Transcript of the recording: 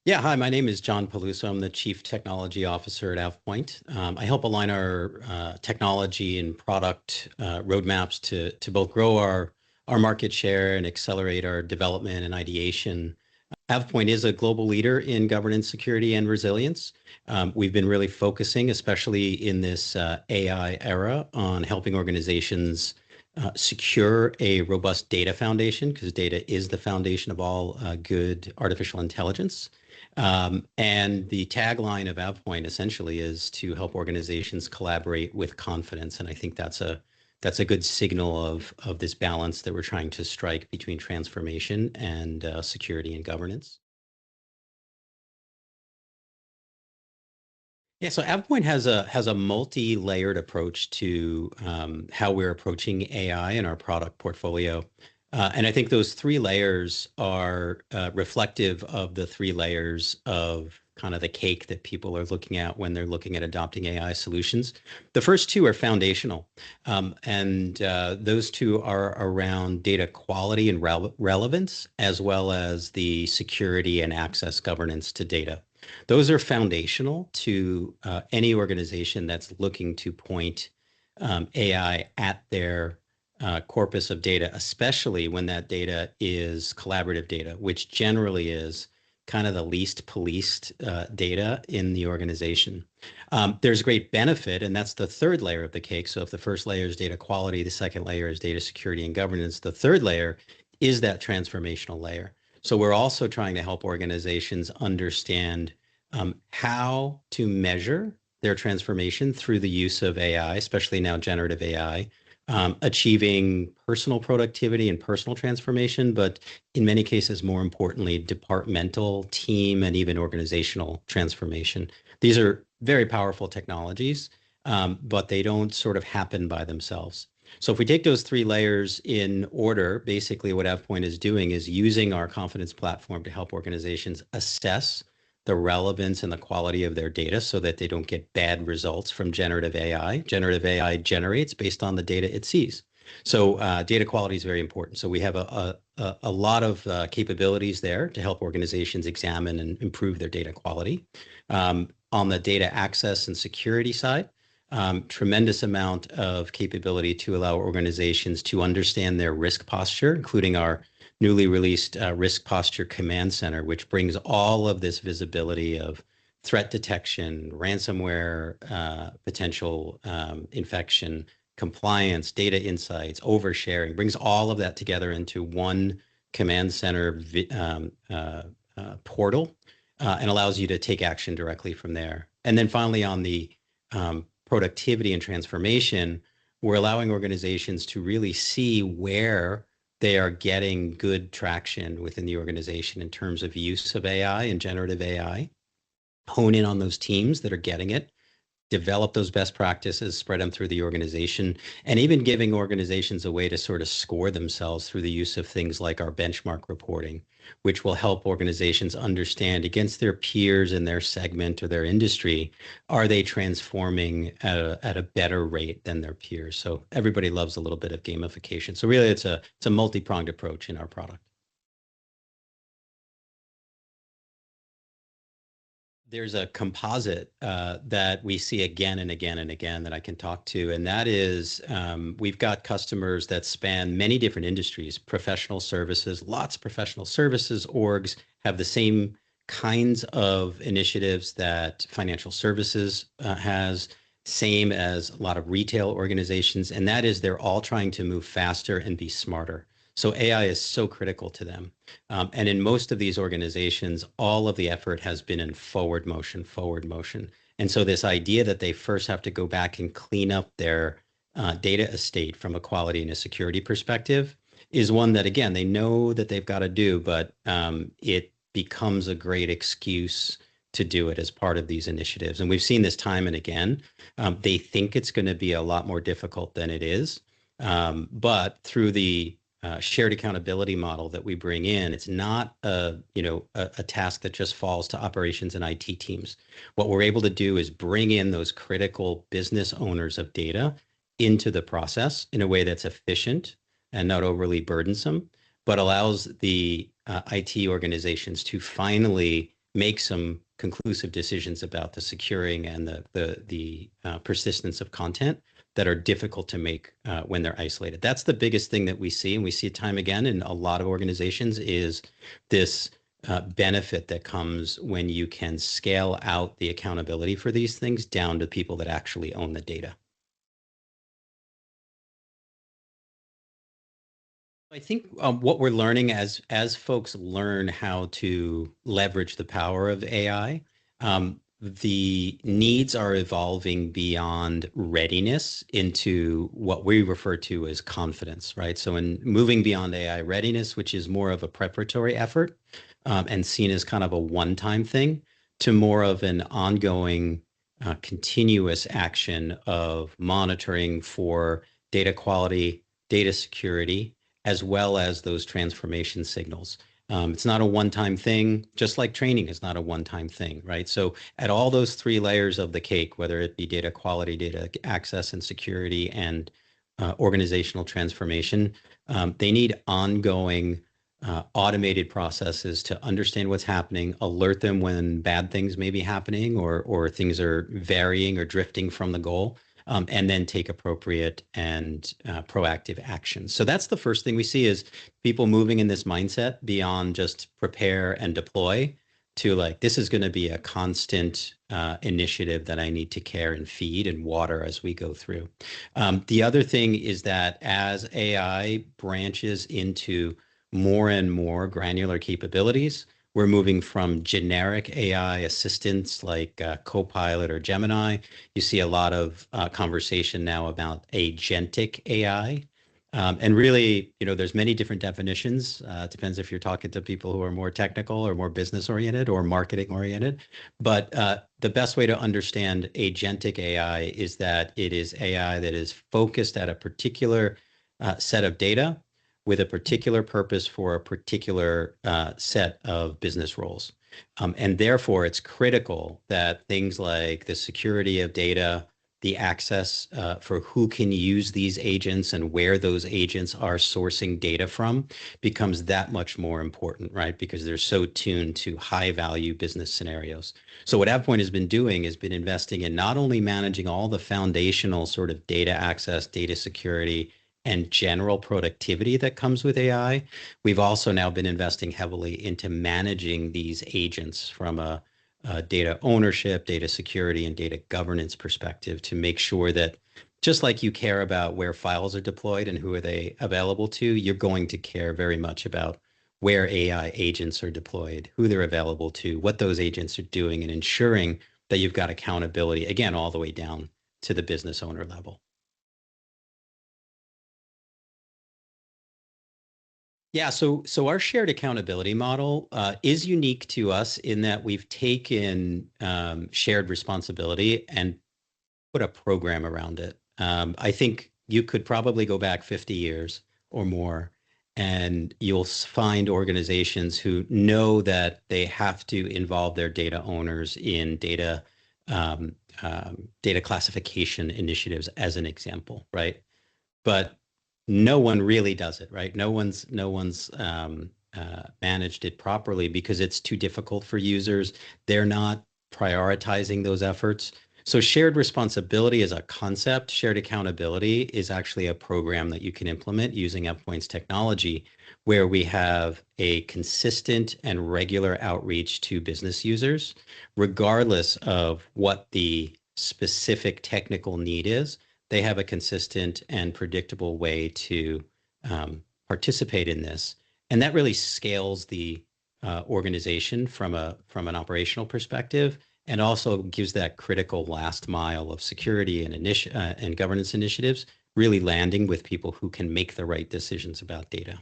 Yeah, hi, my name is John Peluso. I'm the Chief Technology Officer at AvePoint. I help align our technology and product roadmaps to both grow our market share and accelerate our development and ideation. AvePoint is a global leader in governance, security, and resilience. We've been really focusing, especially in this AI era, on helping organizations secure a robust data foundation, because data is the foundation of all good artificial intelligence. And the tagline of AvePoint essentially is to help organizations collaborate with confidence. And I think that's a good signal of this balance that we're trying to strike between transformation and security and governance. Yeah, so AvePoint has a multi-layered approach to how we're approaching AI in our product portfolio. And I think those three layers are reflective of the three layers of kind of the cake that people are looking at when they're looking at adopting AI solutions. The first two are foundational, and those two are around data quality and relevance, as well as the security and access governance to data. Those are foundational to any organization that's looking to point AI at their corpus of data, especially when that data is collaborative data, which generally is kind of the least policed data in the organization. There's great benefit, and that's the third layer of the cake. So if the first layer is data quality, the second layer is data security and governance, the third layer is that transformational layer. So we're also trying to help organizations understand how to measure their transformation through the use of AI, especially now generative AI, achieving personal productivity and personal transformation, but in many cases, more importantly, departmental, team, and even organizational transformation. These are very powerful technologies, but they don't sort of happen by themselves. So if we take those three layers in order, basically what AvePoint is doing is using our confidence platform to help organizations assess the relevance and the quality of their data so that they don't get bad results from generative AI. Generative AI generates based on the data it sees. So data quality is very important. So we have a lot of capabilities there to help organizations examine and improve their data quality. On the data access and security side, tremendous amount of capability to allow organizations to understand their risk posture, including our newly released Risk Posture Command Center, which brings all of this visibility of threat detection, ransomware potential infection, compliance, data insights, oversharing, brings all of that together into one command center portal and allows you to take action directly from there. And then finally, on the productivity and transformation, we're allowing organizations to really see where they are getting good traction within the organization in terms of use of AI and generative AI, hone in on those teams that are getting it, develop those best practices, spread them through the organization, and even giving organizations a way to sort of score themselves through the use of things like our benchmark reporting, which will help organizations understand against their peers in their segment or their industry, are they transforming at a better rate than their peers? So everybody loves a little bit of gamification. So really, it's a multi-pronged approach in our product. There's a composite that we see again and again and again that I can talk to, and that is we've got customers that span many different industries, professional services, lots of professional services orgs have the same kinds of initiatives that financial services has, same as a lot of retail organizations, and that is they're all trying to move faster and be smarter. So AI is so critical to them. And in most of these organizations, all of the effort has been in forward motion, forward motion. And so this idea that they first have to go back and clean up their data estate from a quality and a security perspective is one that, again, they know that they've got to do, but it becomes a great excuse to do it as part of these initiatives. And we've seen this time and again. They think it's going to be a lot more difficult than it is. But through the shared accountability model that we bring in, it's not a task that just falls to operations and IT teams. What we're able to do is bring in those critical business owners of data into the process in a way that's efficient and not overly burdensome, but allows the IT organizations to finally make some conclusive decisions about the securing and the persistence of content that are difficult to make when they're isolated. That's the biggest thing that we see, and we see it time again in a lot of organizations, is this benefit that comes when you can scale out the accountability for these things down to people that actually own the data. I think what we're learning as folks learn how to leverage the power of AI, the needs are evolving beyond readiness into what we refer to as confidence, right? So in moving beyond AI readiness, which is more of a preparatory effort and seen as kind of a one-time thing, to more of an ongoing, continuous action of monitoring for data quality, data security, as well as those transformation signals. It's not a one-time thing, just like training is not a one-time thing, right? So at all those three layers of the cake, whether it be data quality, data access and security, and organizational transformation, they need ongoing automated processes to understand what's happening, alert them when bad things may be happening or things are varying or drifting from the goal, and then take appropriate and proactive action. So that's the first thing we see is people moving in this mindset beyond just prepare and deploy to like, this is going to be a constant initiative that I need to care and feed and water as we go through. The other thing is that as AI branches into more and more granular capabilities, we're moving from generic AI assistants like Copilot or Gemini. You see a lot of conversation now about agentic AI. And really, there's many different definitions. It depends if you're talking to people who are more technical or more business oriented or marketing oriented. But the best way to understand agentic AI is that it is AI that is focused at a particular set of data with a particular purpose for a particular set of business roles. And therefore, it's critical that things like the security of data, the access for who can use these agents and where those agents are sourcing data from becomes that much more important, right? Because they're so tuned to high value business scenarios. So what AvePoint has been doing has been investing in not only managing all the foundational sort of data access, data security, and general productivity that comes with AI, we've also now been investing heavily into managing these agents from a data ownership, data security, and data governance perspective to make sure that just like you care about where files are deployed and who are they available to, you're going to care very much about where AI agents are deployed, who they're available to, what those agents are doing, and ensuring that you've got accountability, again, all the way down to the business owner level. Yeah, so our shared accountability model is unique to us in that we've taken shared responsibility and put a program around it. I think you could probably go back 50 years or more, and you'll find organizations who know that they have to involve their data owners in data classification initiatives, as an example, right? But no one really does it, right? No one's managed it properly because it's too difficult for users. They're not prioritizing those efforts. So shared responsibility is a concept. Shared accountability is actually a program that you can implement using AvePoint's technology, where we have a consistent and regular outreach to business users, regardless of what the specific technical need is. They have a consistent and predictable way to participate in this. And that really scales the organization from an operational perspective, and also gives that critical last mile of security and governance initiatives really landing with people who can make the right decisions about data.